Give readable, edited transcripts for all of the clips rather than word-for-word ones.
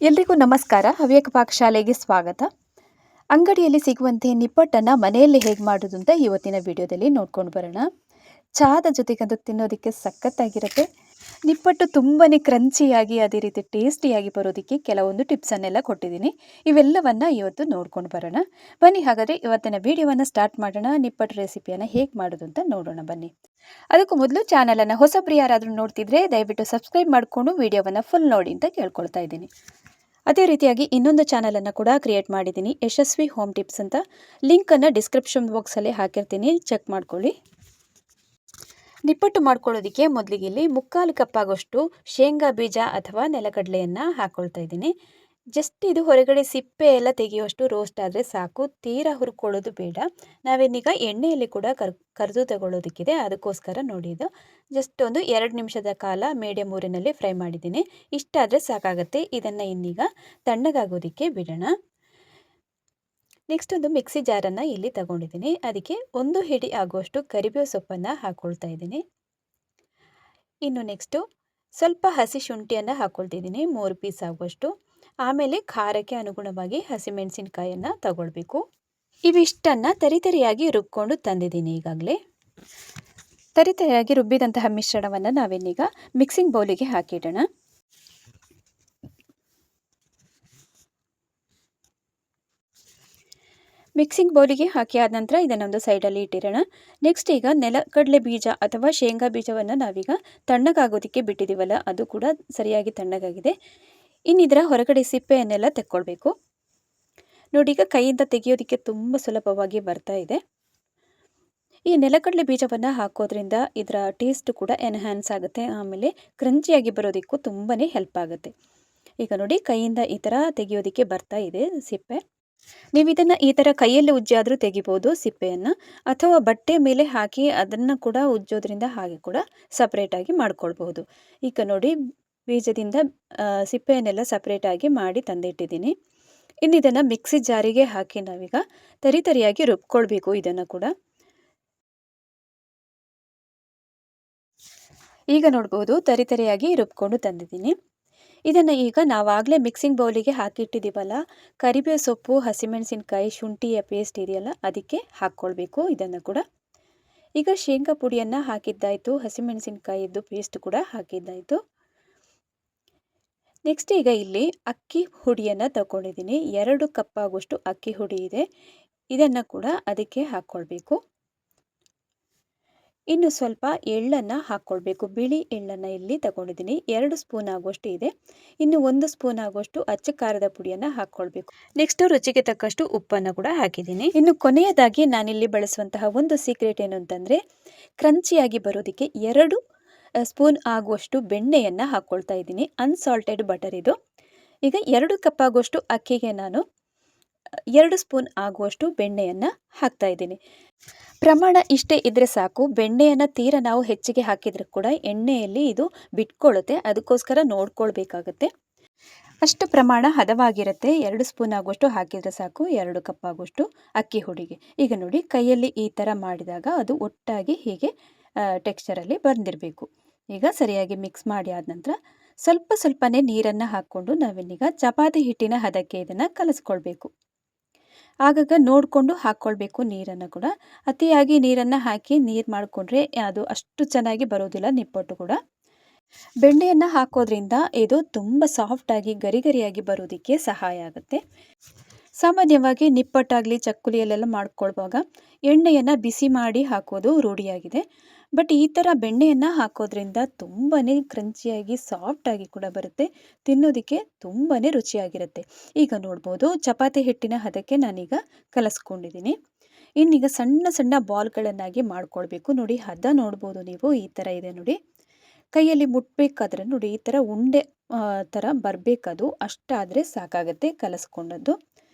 ಎಲ್ರಿಗೂ ನಮಸ್ಕಾರ. ಹವ್ಯಕ ಪಾಕಶಾಲೆಗೆ ಸ್ವಾಗತ. ಅಂಗಡಿಯಲ್ಲಿ ಸಿಗುವಂತೆ ನಿಪ್ಪಟ್ಟನ್ನು ಮನೆಯಲ್ಲಿ ಹೇಗೆ ಮಾಡೋದು ಅಂತ ಇವತ್ತಿನ ವಿಡಿಯೋದಲ್ಲಿ ನೋಡ್ಕೊಂಡು ಬರೋಣ. ಚಹಾದ ಜೊತೆಗಂತೂ ತಿನ್ನೋದಕ್ಕೆ ಸಖತ್ತಾಗಿರುತ್ತೆ. ನಿಪ್ಪಟ್ಟು ತುಂಬಾ ಕ್ರಂಚಿಯಾಗಿ ಅದೇ ರೀತಿ ಟೇಸ್ಟಿಯಾಗಿ ಬರೋದಕ್ಕೆ ಕೆಲವೊಂದು ಟಿಪ್ಸನ್ನೆಲ್ಲ ಕೊಟ್ಟಿದ್ದೀನಿ. ಇವೆಲ್ಲವನ್ನು ಇವತ್ತು ನೋಡ್ಕೊಂಡು ಬರೋಣ. ಬನ್ನಿ ಹಾಗಾದರೆ ಇವತ್ತಿನ ವಿಡಿಯೋವನ್ನು ಸ್ಟಾರ್ಟ್ ಮಾಡೋಣ. ನಿಪ್ಪಟ್ಟು ರೆಸಿಪಿಯನ್ನು ಹೇಗೆ ಮಾಡೋದು ಅಂತ ನೋಡೋಣ ಬನ್ನಿ. ಅದಕ್ಕೂ ಮೊದಲು ಚಾನಲನ್ನು ಹೊಸಬ್ರು ಯಾರಾದರೂ ನೋಡ್ತಿದ್ರೆ ದಯವಿಟ್ಟು ಸಬ್ಸ್ಕ್ರೈಬ್ ಮಾಡಿಕೊಂಡು ವಿಡಿಯೋವನ್ನು ಫುಲ್ ನೋಡಿ ಅಂತ ಕೇಳ್ಕೊಳ್ತಾ ಇದ್ದೀನಿ. ಅದೇ ರೀತಿಯಾಗಿ ಇನ್ನೊಂದು ಚಾನಲನ್ನು ಕೂಡ ಕ್ರಿಯೇಟ್ ಮಾಡಿದ್ದೀನಿ, ಯಶಸ್ವಿ ಹೋಮ್ ಟಿಪ್ಸ್ ಅಂತ. ಲಿಂಕನ್ನು ಡಿಸ್ಕ್ರಿಪ್ಷನ್ ಬಾಕ್ಸಲ್ಲಿ ಹಾಕಿರ್ತೀನಿ, ಚೆಕ್ ಮಾಡ್ಕೊಳ್ಳಿ. ನಿಪ್ಪಟ್ಟು ಮಾಡ್ಕೊಳ್ಳೋದಕ್ಕೆ ಮೊದಲಿಗೆ ಇಲ್ಲಿ 3/4 ಕಪ್ ಆಗೋಷ್ಟು ಶೇಂಗಾ ಬೀಜ ಅಥವಾ ನೆಲಗಡಲೆಯನ್ನು ಹಾಕ್ಕೊಳ್ತಾ ಇದ್ದೀನಿ. ಜಸ್ಟ್ ಇದು ಹೊರಗಡೆ ಸಿಪ್ಪೆ ಎಲ್ಲ ತೆಗೆಯುವಷ್ಟು ರೋಸ್ಟ್ ಆದರೆ ಸಾಕು, ತೀರಾ ಹುರ್ಕೊಳ್ಳೋದು ಬೇಡ. ನಾವೇನೀಗ ಎಣ್ಣೆಯಲ್ಲಿ ಕೂಡ ಕರೆದು ತಗೊಳ್ಳೋದಕ್ಕಿದೆ, ಅದಕ್ಕೋಸ್ಕರ ನೋಡಿ ಇದು ಜಸ್ಟ್ ಒಂದು 2 ನಿಮಿಷದ ಕಾಲ ಮೀಡಿಯಮ್ ಊರಿನಲ್ಲಿ ಫ್ರೈ ಮಾಡಿದ್ದೀನಿ. ಇಷ್ಟಾದರೆ ಸಾಕಾಗುತ್ತೆ. ಇದನ್ನು ಇನ್ನೀಗ ತಣ್ಣಗಾಗೋದಕ್ಕೆ ಬಿಡೋಣ. ನೆಕ್ಸ್ಟ್ ಒಂದು ಮಿಕ್ಸಿ ಜಾರನ್ನು ಇಲ್ಲಿ ತಗೊಂಡಿದ್ದೀನಿ. ಅದಕ್ಕೆ 1 ಹಿಡಿ ಆಗುವಷ್ಟು ಕರಿಬೇವು ಸೊಪ್ಪನ್ನು ಹಾಕ್ಕೊಳ್ತಾ ಇದ್ದೀನಿ. ಇನ್ನು ನೆಕ್ಸ್ಟು ಸ್ವಲ್ಪ ಹಸಿ ಶುಂಠಿಯನ್ನು ಹಾಕ್ಕೊಳ್ತಿದ್ದೀನಿ, 3 ಪೀಸ್ ಆಗುವಷ್ಟು. ಆಮೇಲೆ ಖಾರಕ್ಕೆ ಅನುಗುಣವಾಗಿ ಹಸಿಮೆಣಸಿನ್ಕಾಯನ್ನು ತಗೊಳ್ಬೇಕು. ಇವಿಷ್ಟನ್ನು ತರಿತರಿಯಾಗಿ ರುಬ್ಕೊಂಡು ತಂದಿದ್ದೀನಿ. ಈಗಾಗಲೇ ತರಿತರಿಯಾಗಿ ರುಬ್ಬಿದಂತಹ ಮಿಶ್ರಣವನ್ನು ನಾವಿನ್ನೀಗ ಮಿಕ್ಸಿಂಗ್ ಬೌಲಿಗೆ ಹಾಕಿಡೋಣ. ಮಿಕ್ಸಿಂಗ್ ಬೌಲಿಗೆ ಹಾಕಿ ಆದ ನಂತರ ಇದನ್ನೊಂದು ಸೈಡಲ್ಲಿ ಇಟ್ಟಿರೋಣ. ನೆಕ್ಸ್ಟ್ ಈಗ ನೆಲಗಡಲೆ ಬೀಜ ಅಥವಾ ಶೇಂಗಾ ಬೀಜವನ್ನು ನಾವೀಗ ತಣ್ಣಗಾಗೋದಕ್ಕೆ ಬಿಟ್ಟಿದ್ದೀವಲ್ಲ, ಅದು ಕೂಡ ಸರಿಯಾಗಿ ತಣ್ಣಗಾಗಿದೆ. ಇನ್ನಿದರ ಹೊರಗಡೆ ಸಿಪ್ಪೆಯನ್ನೆಲ್ಲ ತೆಕ್ಕೊಳ್ಬೇಕು. ನೋಡಿ, ಈಗ ಕೈಯಿಂದ ತೆಗೆಯೋದಕ್ಕೆ ತುಂಬ ಸುಲಭವಾಗಿ ಬರ್ತಾ ಇದೆ. ಈ ನೆಲಗಡಲೆ ಬೀಜವನ್ನು ಹಾಕೋದ್ರಿಂದ ಇದರ ಟೇಸ್ಟ್ ಕೂಡ ಎನ್ಹ್ಯಾನ್ಸ್ ಆಗುತ್ತೆ, ಆಮೇಲೆ ಕ್ರಂಚಿಯಾಗಿ ಬರೋದಕ್ಕೂ ತುಂಬಾ ಹೆಲ್ಪ್ ಆಗುತ್ತೆ. ಈಗ ನೋಡಿ, ಕೈಯಿಂದ ಈ ಥರ ತೆಗೆಯೋದಕ್ಕೆ ಬರ್ತಾ ಇದೆ ಸಿಪ್ಪೆ. ನೀವು ಇದನ್ನು ಈ ಥರ ಕೈಯಲ್ಲಿ ಉಜ್ಜಿ ಆದರೂ ತೆಗಿಬೋದು ಸಿಪ್ಪೆಯನ್ನು, ಅಥವಾ ಬಟ್ಟೆ ಮೇಲೆ ಹಾಕಿ ಅದನ್ನು ಕೂಡ ಉಜ್ಜೋದ್ರಿಂದ ಹಾಗೆ ಕೂಡ ಸಪ್ರೇಟಾಗಿ ಮಾಡ್ಕೊಳ್ಬಹುದು. ಈಗ ನೋಡಿ, ಬೀಜದಿಂದ ಸಿಪ್ಪೆಯನ್ನೆಲ್ಲ ಸಪ್ರೇಟಾಗಿ ಮಾಡಿ ತಂದಿಟ್ಟಿದ್ದೀನಿ. ಇನ್ನು ಇದನ್ನು ಮಿಕ್ಸಿ ಜಾರಿಗೆ ಹಾಕಿ ನಾವೀಗ ತರಿತರಿಯಾಗಿ ರುಬ್ಕೊಳ್ಬೇಕು. ಇದನ್ನು ಕೂಡ ಈಗ ನೋಡ್ಬೋದು, ತರಿತರಿಯಾಗಿ ರುಬ್ಕೊಂಡು ತಂದಿದ್ದೀನಿ. ಇದನ್ನು ಈಗ ನಾವಾಗಲೇ ಮಿಕ್ಸಿಂಗ್ ಬೌಲಿಗೆ ಹಾಕಿಟ್ಟಿದ್ದೀವಲ್ಲ, ಕರಿಬೇವು ಸೊಪ್ಪು, ಹಸಿಮೆಣಸಿನ್ಕಾಯಿ, ಶುಂಠಿಯ ಪೇಸ್ಟ್ ಇದೆಯಲ್ಲ, ಅದಕ್ಕೆ ಹಾಕ್ಕೊಳ್ಬೇಕು. ಇದನ್ನು ಕೂಡ ಈಗ ಶೇಂಗಾ ಪುಡಿಯನ್ನು ಹಾಕಿದ್ದಾಯಿತು, ಹಸಿಮೆಣಸಿನ್ಕಾಯಿದ್ದು ಪೇಸ್ಟ್ ಕೂಡ ಹಾಕಿದ್ದಾಯಿತು. ನೆಕ್ಸ್ಟ್ ಈಗ ಇಲ್ಲಿ ಅಕ್ಕಿ ಹುಡಿಯನ್ನು ತಗೊಂಡಿದ್ದೀನಿ. 2 ಕಪ್ ಆಗುವಷ್ಟು ಅಕ್ಕಿ ಹುಡಿ ಇದೆ, ಇದನ್ನು ಕೂಡ ಅದಕ್ಕೆ ಹಾಕ್ಕೊಳ್ಬೇಕು. ಇನ್ನು ಸ್ವಲ್ಪ ಎಳ್ಳನ್ನು ಹಾಕ್ಕೊಳ್ಬೇಕು. ಬಿಳಿ ಎಳ್ಳನ್ನು ಇಲ್ಲಿ ತಗೊಂಡಿದ್ದೀನಿ, 2 ಸ್ಪೂನ್ ಆಗುವಷ್ಟು ಇದೆ. ಇನ್ನು 1 ಸ್ಪೂನ್ ಆಗುವಷ್ಟು ಅಚ್ಚ ಖಾರದ ಪುಡಿಯನ್ನು ಹಾಕ್ಕೊಳ್ಬೇಕು. ನೆಕ್ಸ್ಟ್ ರುಚಿಗೆ ತಕ್ಕಷ್ಟು ಉಪ್ಪನ್ನು ಕೂಡ ಹಾಕಿದ್ದೀನಿ. ಇನ್ನು ಕೊನೆಯದಾಗಿ ನಾನಿಲ್ಲಿ ಬಳಸುವಂತಹ ಒಂದು ಸೀಕ್ರೆಟ್ ಏನು ಅಂತಂದರೆ, ಕ್ರಂಚಿಯಾಗಿ ಬರೋದಕ್ಕೆ 2 ಸ್ಪೂನ್ ಆಗುವಷ್ಟು ಬೆಣ್ಣೆಯನ್ನು ಹಾಕ್ಕೊಳ್ತಾ ಇದ್ದೀನಿ. ಅನ್ಸಾಲ್ಟೆಡ್ ಬಟರ್ ಇದು. ಈಗ 2 ಕಪ್ ಆಗುವಷ್ಟು ಅಕ್ಕಿಗೆ ನಾನು 2 ಸ್ಪೂನ್ ಆಗುವಷ್ಟು ಬೆಣ್ಣೆಯನ್ನು ಹಾಕ್ತಾ ಇದ್ದೀನಿ. ಪ್ರಮಾಣ ಇಷ್ಟೇ ಇದ್ದರೆ ಸಾಕು. ಬೆಣ್ಣೆಯನ್ನು ತೀರಾ ನಾವು ಹೆಚ್ಚಿಗೆ ಹಾಕಿದರೆ ಕೂಡ ಎಣ್ಣೆಯಲ್ಲಿ ಇದು ಬಿಟ್ಕೊಳ್ಳುತ್ತೆ, ಅದಕ್ಕೋಸ್ಕರ ನೋಡ್ಕೊಳ್ಬೇಕಾಗತ್ತೆ. ಅಷ್ಟು ಪ್ರಮಾಣ ಹದವಾಗಿರುತ್ತೆ. 2 ಸ್ಪೂನ್ ಆಗುವಷ್ಟು ಹಾಕಿದರೆ ಸಾಕು, 2 ಕಪ್ ಆಗುವಷ್ಟು ಅಕ್ಕಿ ಹುಡಿಗೆ. ಈಗ ನೋಡಿ, ಕೈಯಲ್ಲಿ ಈ ಥರ ಮಾಡಿದಾಗ ಅದು ಒಟ್ಟಾಗಿ ಹೀಗೆ ಟೆಕ್ಸ್ಚರಲ್ಲಿ ಬಂದಿರಬೇಕು. ಈಗ ಸರಿಯಾಗಿ ಮಿಕ್ಸ್ ಮಾಡಿ ಆದ ನಂತರ ಸ್ವಲ್ಪನೇ ನೀರನ್ನು ಹಾಕ್ಕೊಂಡು ನಾವಿನ್ನೀಗ ಚಪಾತಿ ಹಿಟ್ಟಿನ ಹದಕ್ಕೆ ಇದನ್ನು ಕಲಿಸ್ಕೊಳ್ಬೇಕು. ಆಗಾಗ ನೋಡಿಕೊಂಡು ಹಾಕ್ಕೊಳ್ಬೇಕು ನೀರನ್ನು ಕೂಡ. ಅತಿಯಾಗಿ ನೀರನ್ನು ಹಾಕಿ ನೀರು ಮಾಡಿಕೊಂಡ್ರೆ ಅದು ಅಷ್ಟು ಚೆನ್ನಾಗಿ ಬರೋದಿಲ್ಲ ನಿಪ್ಪಟ್ಟು ಕೂಡ. ಬೆಣ್ಣೆಯನ್ನು ಹಾಕೋದ್ರಿಂದ ಇದು ತುಂಬ ಸಾಫ್ಟಾಗಿ ಗರಿಗರಿಯಾಗಿ ಬರೋದಕ್ಕೆ ಸಹಾಯ ಆಗುತ್ತೆ. ಸಾಮಾನ್ಯವಾಗಿ ನಿಪ್ಪಟ್ಟಾಗಲಿ ಚಕ್ಕುಲಿಯಲ್ಲೆಲ್ಲ ಮಾಡ್ಕೊಳ್ವಾಗ ಎಣ್ಣೆಯನ್ನು ಬಿಸಿ ಮಾಡಿ ಹಾಕೋದು ರೂಢಿಯಾಗಿದೆ. ಬಟ್ ಈ ಥರ ಬೆಣ್ಣೆಯನ್ನು ಹಾಕೋದ್ರಿಂದ ತುಂಬಾ ಕ್ರಂಚಿಯಾಗಿ ಸಾಫ್ಟಾಗಿ ಕೂಡ ಬರುತ್ತೆ, ತಿನ್ನೋದಕ್ಕೆ ತುಂಬಾ ರುಚಿಯಾಗಿರುತ್ತೆ. ಈಗ ನೋಡ್ಬೋದು, ಚಪಾತಿ ಹಿಟ್ಟಿನ ಹದಕ್ಕೆ ನಾನೀಗ ಕಲಸ್ಕೊಂಡಿದ್ದೀನಿ. ಇನ್ನೀಗ ಸಣ್ಣ ಬಾಲ್ಗಳನ್ನಾಗಿ ಮಾಡ್ಕೊಳ್ಬೇಕು. ನೋಡಿ, ಹದ ನೋಡ್ಬೋದು ನೀವು, ಈ ಥರ ಇದೆ ನೋಡಿ. ಕೈಯಲ್ಲಿ ಮುಟ್ಬೇಕಾದ್ರೆ ನೋಡಿ, ಈ ಥರ ಉಂಡೆ ಥರ ಬರಬೇಕದು, ಅಷ್ಟಾದರೆ ಸಾಕಾಗುತ್ತೆ ಕಲಸ್ಕೊಂಡದ್ದು.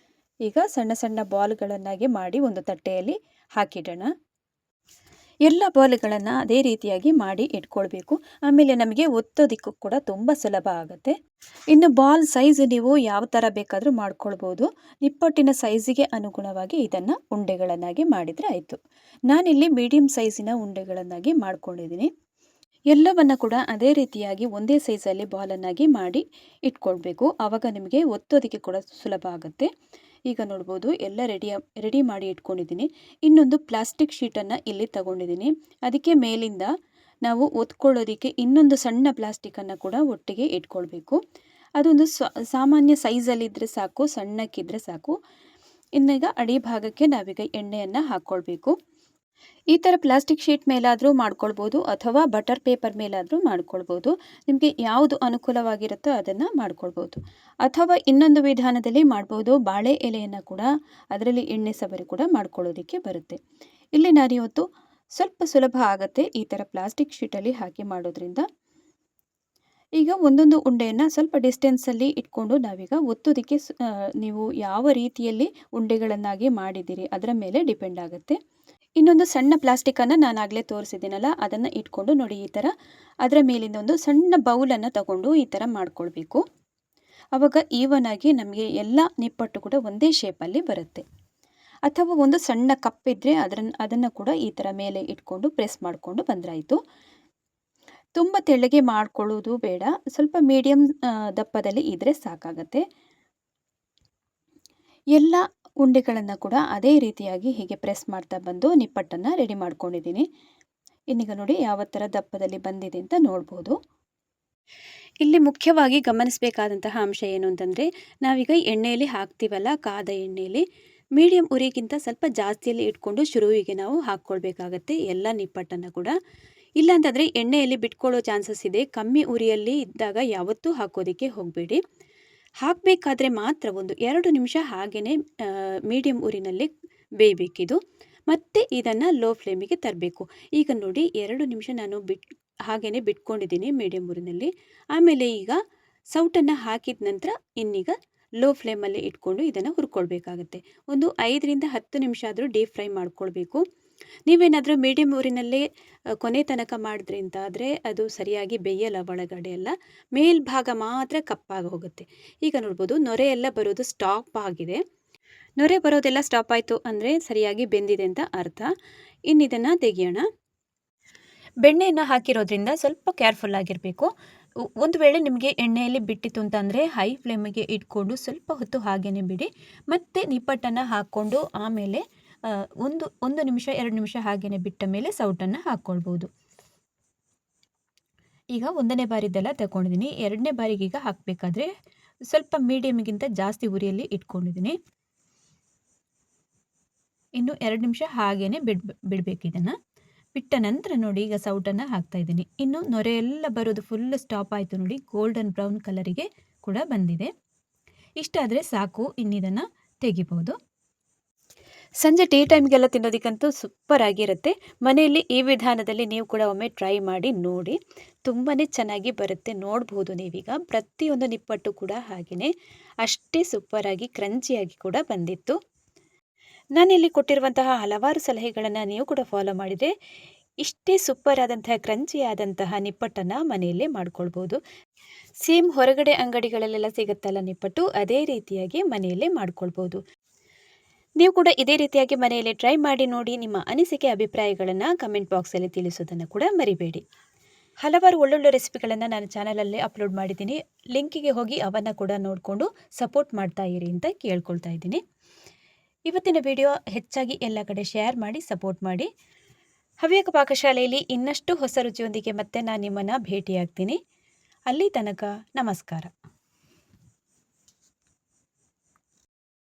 ಈಗ ಸಣ್ಣ ಬಾಲ್ಗಳನ್ನಾಗಿ ಮಾಡಿ ಒಂದು ತಟ್ಟೆಯಲ್ಲಿ ಹಾಕಿಡೋಣ. ಎಲ್ಲ ಬಾಲ್ಗಳನ್ನು ಅದೇ ರೀತಿಯಾಗಿ ಮಾಡಿ ಇಟ್ಕೊಳ್ಬೇಕು. ಆಮೇಲೆ ನಮಗೆ ಒತ್ತೋದಕ್ಕೂ ಕೂಡ ತುಂಬ ಸುಲಭ ಆಗುತ್ತೆ. ಇನ್ನು ಬಾಲ್ ಸೈಜ್ ನೀವು ಯಾವ ಥರ ಬೇಕಾದರೂ ಮಾಡ್ಕೊಳ್ಬೋದು. ನಿಪ್ಪಟ್ಟಿನ ಸೈಜಿಗೆ ಅನುಗುಣವಾಗಿ ಇದನ್ನು ಉಂಡೆಗಳನ್ನಾಗಿ ಮಾಡಿದರೆ ಆಯಿತು. ನಾನಿಲ್ಲಿ ಮೀಡಿಯಮ್ ಸೈಜಿನ ಉಂಡೆಗಳನ್ನಾಗಿ ಮಾಡ್ಕೊಂಡಿದ್ದೀನಿ. ಎಲ್ಲವನ್ನು ಕೂಡ ಅದೇ ರೀತಿಯಾಗಿ ಒಂದೇ ಸೈಜಲ್ಲಿ ಬಾಲನ್ನಾಗಿ ಮಾಡಿ ಇಟ್ಕೊಳ್ಬೇಕು. ಆವಾಗ ನಿಮಗೆ ಒತ್ತೋದಕ್ಕೆ ಕೂಡ ಸುಲಭ ಆಗುತ್ತೆ. ಈಗ ನೋಡ್ಬೋದು ಎಲ್ಲ ರೆಡಿ ಮಾಡಿ ಇಟ್ಕೊಂಡಿದ್ದೀನಿ. ಇನ್ನೊಂದು ಪ್ಲಾಸ್ಟಿಕ್ ಶೀಟನ್ನು ಇಲ್ಲಿ ತಗೊಂಡಿದ್ದೀನಿ. ಅದಕ್ಕೆ ಮೇಲಿಂದ ನಾವು ಒತ್ಕೊಳ್ಳೋದಕ್ಕೆ ಇನ್ನೊಂದು ಸಣ್ಣ ಪ್ಲಾಸ್ಟಿಕ್ಕನ್ನು ಕೂಡ ಒಟ್ಟಿಗೆ ಇಟ್ಕೊಳ್ಬೇಕು. ಅದೊಂದು ಸಾಮಾನ್ಯ ಸೈಜಲ್ಲಿದ್ದರೆ ಸಾಕು, ಸಣ್ಣಕ್ಕಿದ್ರೆ ಸಾಕು. ಇನ್ನೀಗ ಅಡಿ ಭಾಗಕ್ಕೆ ನಾವೀಗ ಎಣ್ಣೆಯನ್ನು ಹಾಕ್ಕೊಳ್ಬೇಕು. ಈ ಥರ ಪ್ಲಾಸ್ಟಿಕ್ ಶೀಟ್ ಮೇಲಾದರೂ ಮಾಡ್ಕೊಳ್ಬೋದು ಅಥವಾ ಬಟರ್ ಪೇಪರ್ ಮೇಲಾದರೂ ಮಾಡ್ಕೊಳ್ಬೋದು. ನಿಮಗೆ ಯಾವುದು ಅನುಕೂಲವಾಗಿರುತ್ತೋ ಅದನ್ನು ಮಾಡ್ಕೊಳ್ಬೋದು. ಅಥವಾ ಇನ್ನೊಂದು ವಿಧಾನದಲ್ಲಿ ಮಾಡ್ಬೋದು, ಬಾಳೆ ಎಲೆಯನ್ನು ಕೂಡ ಅದರಲ್ಲಿ ಎಣ್ಣೆ ಸವರಿ ಕೂಡ ಮಾಡ್ಕೊಳ್ಳೋದಕ್ಕೆ ಬರುತ್ತೆ. ಇಲ್ಲಿ ನಾನಿವತ್ತು ಸ್ವಲ್ಪ ಸುಲಭ ಆಗುತ್ತೆ ಈ ಥರ ಪ್ಲಾಸ್ಟಿಕ್ ಶೀಟಲ್ಲಿ ಹಾಕಿ ಮಾಡೋದ್ರಿಂದ. ಈಗ ಒಂದೊಂದು ಉಂಡೆಯನ್ನು ಸ್ವಲ್ಪ ಡಿಸ್ಟೆನ್ಸಲ್ಲಿ ಇಟ್ಕೊಂಡು ನಾವೀಗ ಒತ್ತೋದಕ್ಕೆ ನೀವು ಯಾವ ರೀತಿಯಲ್ಲಿ ಉಂಡೆಗಳನ್ನಾಗಿ ಮಾಡಿದ್ದೀರಿ ಅದರ ಮೇಲೆ ಡಿಪೆಂಡ್ ಆಗುತ್ತೆ. ಇನ್ನೊಂದು ಸಣ್ಣ ಪ್ಲಾಸ್ಟಿಕ್ಕನ್ನು ನಾನಾಗಲೇ ತೋರಿಸಿದ್ದೀನಲ್ಲ, ಅದನ್ನು ಇಟ್ಕೊಂಡು ನೋಡಿ ಈ ಥರ ಅದರ ಮೇಲಿಂದ ಒಂದು ಸಣ್ಣ ಬೌಲನ್ನು ತಗೊಂಡು ಈ ಥರ ಮಾಡ್ಕೊಳ್ಬೇಕು. ಆವಾಗ ಈವನ್ ಆಗಿ ನಮಗೆ ಎಲ್ಲ ನಿಪ್ಪಟ್ಟು ಕೂಡ ಒಂದೇ ಶೇಪಲ್ಲಿ ಬರುತ್ತೆ. ಅಥವಾ ಒಂದು ಸಣ್ಣ ಕಪ್ಪಿದ್ರೆ ಅದನ್ನು ಕೂಡ ಈ ಥರ ಮೇಲೆ ಇಟ್ಕೊಂಡು ಪ್ರೆಸ್ ಮಾಡಿಕೊಂಡು ಬಂದರಾಯಿತು. ತುಂಬ ತೆಳ್ಳಗೆ ಮಾಡ್ಕೊಳ್ಳೋದು ಬೇಡ, ಸ್ವಲ್ಪ ಮೀಡಿಯಮ್ ದಪ್ಪದಲ್ಲಿ ಇದ್ದರೆ ಸಾಕಾಗತ್ತೆ. ಎಲ್ಲ ಉಂಡೆಗಳನ್ನು ಕೂಡ ಅದೇ ರೀತಿಯಾಗಿ ಹೀಗೆ ಪ್ರೆಸ್ ಮಾಡ್ತಾ ಬಂದು ನಿಪ್ಪಟ್ಟನ್ನು ರೆಡಿ ಮಾಡ್ಕೊಂಡಿದ್ದೀನಿ. ಇನ್ನೀಗ ನೋಡಿ ಯಾವ ಥರ ದಪ್ಪದಲ್ಲಿ ಬಂದಿದೆ ಅಂತ ನೋಡ್ಬೋದು. ಇಲ್ಲಿ ಮುಖ್ಯವಾಗಿ ಗಮನಿಸಬೇಕಾದಂತಹ ಅಂಶ ಏನು ಅಂತಂದರೆ, ನಾವೀಗ ಎಣ್ಣೆಯಲ್ಲಿ ಹಾಕ್ತೀವಲ್ಲ, ಕಾದ ಎಣ್ಣೆಯಲ್ಲಿ ಮೀಡಿಯಮ್ ಉರಿಗಿಂತ ಸ್ವಲ್ಪ ಜಾಸ್ತಿಯಲ್ಲಿ ಇಟ್ಕೊಂಡು ಶುರುವಿಗೆ ನಾವು ಹಾಕ್ಕೊಳ್ಬೇಕಾಗತ್ತೆ ಎಲ್ಲ ನಿಪ್ಪಟ್ಟನ್ನು ಕೂಡ. ಇಲ್ಲಾಂತಂದರೆ ಎಣ್ಣೆಯಲ್ಲಿ ಬಿಟ್ಕೊಳ್ಳೋ ಚಾನ್ಸಸ್ ಇದೆ. ಕಮ್ಮಿ ಉರಿಯಲ್ಲಿ ಇದ್ದಾಗ ಯಾವತ್ತೂ ಹಾಕೋದಕ್ಕೆ ಹೋಗಬೇಡಿ. ಹಾಕಬೇಕಾದ್ರೆ ಮಾತ್ರ ಒಂದು 2 ನಿಮಿಷ ಹಾಗೆಯೇ ಮೀಡಿಯಮ್ ಉರಿನಲ್ಲಿ ಬೇಯಬೇಕಿದು. ಮತ್ತು ಇದನ್ನು ಲೋ ಫ್ಲೇಮಿಗೆ ತರಬೇಕು. ಈಗ ನೋಡಿ 2 ನಿಮಿಷ ನಾನು ಹಾಗೆಯೇ ಬಿಟ್ಕೊಂಡಿದ್ದೀನಿ ಮೀಡಿಯಮ್ ಉರಿನಲ್ಲಿ. ಆಮೇಲೆ ಈಗ ಸೌಟನ್ನು ಹಾಕಿದ ನಂತರ ಇನ್ನೀಗ ಲೋ ಫ್ಲೇಮಲ್ಲಿ ಇಟ್ಕೊಂಡು ಇದನ್ನು ಹುರ್ಕೊಳ್ಬೇಕಾಗತ್ತೆ. ಒಂದು 5ರಿಂದ 10 ನಿಮಿಷ ಆದರೂ ಡೀಪ್ ಫ್ರೈ ಮಾಡ್ಕೊಳ್ಬೇಕು. ನೀವೇನಾದರೂ ಮೀಡಿಯಮ್ ಊರಿನಲ್ಲೇ ಕೊನೆ ತನಕ ಮಾಡಿದ್ರಿ ಅಂತ ಆದರೆ ಅದು ಸರಿಯಾಗಿ ಬೇಯಲ್ಲ, ಒಳಗಡೆ ಎಲ್ಲ ಮೇಲ್ಭಾಗ ಮಾತ್ರ ಕಪ್ಪಾಗಿ ಹೋಗುತ್ತೆ. ಈಗ ನೋಡ್ಬೋದು ನೊರೆ ಎಲ್ಲ ಬರೋದು ಸ್ಟಾಪ್ ಆಗಿದೆ. ನೊರೆ ಬರೋದೆಲ್ಲ ಸ್ಟಾಪ್ ಆಯಿತು ಅಂದರೆ ಸರಿಯಾಗಿ ಬೆಂದಿದೆ ಅಂತ ಅರ್ಥ. ಇನ್ನಿದನ್ನು ತೆಗಿಯೋಣ. ಬೆಣ್ಣೆಯನ್ನು ಹಾಕಿರೋದ್ರಿಂದ ಸ್ವಲ್ಪ ಕೇರ್ಫುಲ್ ಆಗಿರಬೇಕು. ಒಂದು ವೇಳೆ ನಿಮಗೆ ಎಣ್ಣೆಯಲ್ಲಿ ಬಿಟ್ಟಿತ್ತು ಅಂತಂದರೆ ಹೈ ಫ್ಲೇಮಿಗೆ ಇಟ್ಕೊಂಡು ಸ್ವಲ್ಪ ಹೊತ್ತು ಹಾಗೇ ಬಿಡಿ. ಮತ್ತು ನಿಪ್ಪಟ್ಟನ್ನು ಹಾಕ್ಕೊಂಡು ಆಮೇಲೆ ಒಂದು ನಿಮಿಷ 2 ನಿಮಿಷ ಹಾಗೆಯೇ ಬಿಟ್ಟ ಮೇಲೆ ಸೌಟನ್ನು ಹಾಕ್ಕೊಳ್ಬೋದು. ಈಗ 1ನೇ ಬಾರಿದೆಲ್ಲ ತಗೊಂಡಿದ್ದೀನಿ. 2ನೇ ಬಾರಿಗೆ ಈಗ ಹಾಕಬೇಕಾದ್ರೆ ಸ್ವಲ್ಪ ಮೀಡಿಯಮ್ಗಿಂತ ಜಾಸ್ತಿ ಉರಿಯಲ್ಲಿ ಇಟ್ಕೊಂಡಿದ್ದೀನಿ. ಇನ್ನು 2 ನಿಮಿಷ ಹಾಗೆಯೇ ಬಿಡಬೇಕು. ಇದನ್ನು ಬಿಟ್ಟ ನಂತರ ನೋಡಿ ಈಗ ಸೌಟನ್ನು ಹಾಕ್ತಾಯಿದ್ದೀನಿ. ಇನ್ನು ನೊರೆ ಎಲ್ಲ ಬರೋದು ಫುಲ್ ಸ್ಟಾಪ್ ಆಯಿತು ನೋಡಿ, ಗೋಲ್ಡನ್ ಬ್ರೌನ್ ಕಲರಿಗೆ ಕೂಡ ಬಂದಿದೆ. ಇಷ್ಟಾದರೆ ಸಾಕು, ಇನ್ನಿದನ್ನು ತೆಗಿಬೋದು. ಸಂಜೆ ಟೀ ಟೈಮ್ಗೆಲ್ಲ ತಿನ್ನೋದಕ್ಕಂತೂ ಸೂಪರ್ ಆಗಿರುತ್ತೆ. ಮನೆಯಲ್ಲಿ ಈ ವಿಧಾನದಲ್ಲಿ ನೀವು ಕೂಡ ಒಮ್ಮೆ ಟ್ರೈ ಮಾಡಿ ನೋಡಿ, ತುಂಬಾ ಚೆನ್ನಾಗಿ ಬರುತ್ತೆ. ನೋಡ್ಬೋದು ನೀವೀಗ ಪ್ರತಿಯೊಂದು ನಿಪ್ಪಟ್ಟು ಕೂಡ ಹಾಗೆಯೇ ಅಷ್ಟೇ ಸೂಪರಾಗಿ ಕ್ರಂಚಿಯಾಗಿ ಕೂಡ ಬಂದಿತ್ತು. ನಾನಿಲ್ಲಿ ಕೊಟ್ಟಿರುವಂತಹ ಹಲವಾರು ಸಲಹೆಗಳನ್ನು ನೀವು ಕೂಡ ಫಾಲೋ ಮಾಡಿದರೆ ಇಷ್ಟೇ ಸೂಪರ್ ಆದಂತಹ ಕ್ರಂಚಿ ಆದಂತಹ ನಿಪ್ಪಟ್ಟನ್ನು ಮನೆಯಲ್ಲೇ ಮಾಡ್ಕೊಳ್ಬೋದು. ಸೇಮ್ ಹೊರಗಡೆ ಅಂಗಡಿಗಳಲ್ಲೆಲ್ಲ ಸಿಗುತ್ತಲ್ಲ ನಿಪ್ಪಟ್ಟು, ಅದೇ ರೀತಿಯಾಗಿ ಮನೆಯಲ್ಲೇ ಮಾಡ್ಕೊಳ್ಬೋದು. ನೀವು ಕೂಡ ಇದೇ ರೀತಿಯಾಗಿ ಮನೆಯಲ್ಲಿ ಟ್ರೈ ಮಾಡಿ ನೋಡಿ. ನಿಮ್ಮ ಅನಿಸಿಕೆ ಅಭಿಪ್ರಾಯಗಳನ್ನು ಕಮೆಂಟ್ ಬಾಕ್ಸಲ್ಲಿ ತಿಳಿಸೋದನ್ನು ಕೂಡ ಮರಿಬೇಡಿ. ಹಲವಾರು ಒಳ್ಳೊಳ್ಳೆ ರೆಸಿಪಿಗಳನ್ನು ನಾನು ಚಾನಲಲ್ಲಿ ಅಪ್ಲೋಡ್ ಮಾಡಿದ್ದೀನಿ. ಲಿಂಕಿಗೆ ಹೋಗಿ ಅವನ್ನು ಕೂಡ ನೋಡಿಕೊಂಡು ಸಪೋರ್ಟ್ ಮಾಡ್ತಾ ಇರಿ ಅಂತ ಕೇಳ್ಕೊಳ್ತಾ ಇದ್ದೀನಿ. ಇವತ್ತಿನ ವಿಡಿಯೋ ಹೆಚ್ಚಾಗಿ ಎಲ್ಲ ಕಡೆ ಶೇರ್ ಮಾಡಿ ಸಪೋರ್ಟ್ ಮಾಡಿ. ಹವ್ಯಕ ಪಾಕಶಾಲೆಯಲ್ಲಿ ಇನ್ನಷ್ಟು ಹೊಸ ರುಚಿಯೊಂದಿಗೆ ಮತ್ತೆ ನಾನು ನಿಮ್ಮನ್ನು ಭೇಟಿಯಾಗ್ತೀನಿ. ಅಲ್ಲಿ ತನಕ ನಮಸ್ಕಾರ.